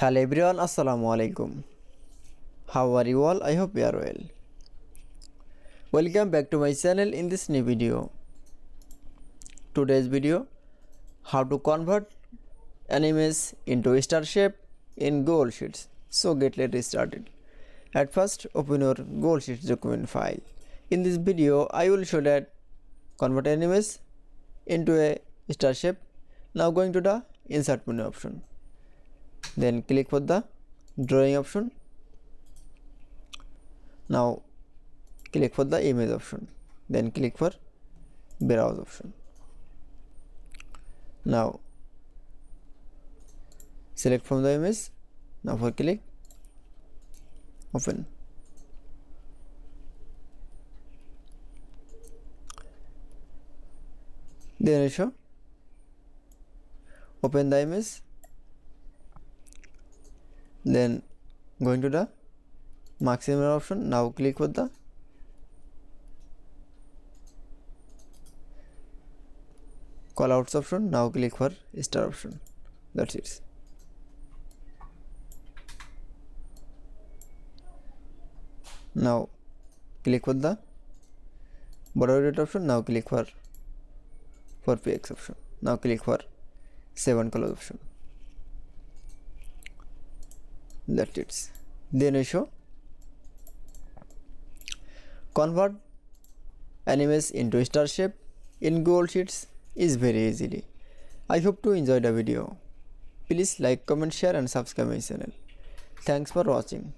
Hello everyone, Assalamu alaikum. How are you all? I hope you are well. Welcome back to my channel in this new video. Today's video, how to convert an image into star shape in Google Sheets. So let's started. At first, open your Google Sheets document file. In this video, I will show that convert an image into a star shape. Now going to the insert menu option. Then click for the drawing option. Now click for the image option. Then click for browse option. Now select from the image. Now for click open. Then show open the image. Then going to the maximum option. Now click for the callouts option. Now click for star option. That's it. Now click for the border rate option. Now click for px option. Now click for save and close option. That's it. Then we show convert an image into star shape in Google Sheets is very easily. I hope to enjoy the video. Please like, comment, share and subscribe my channel. Thanks for watching.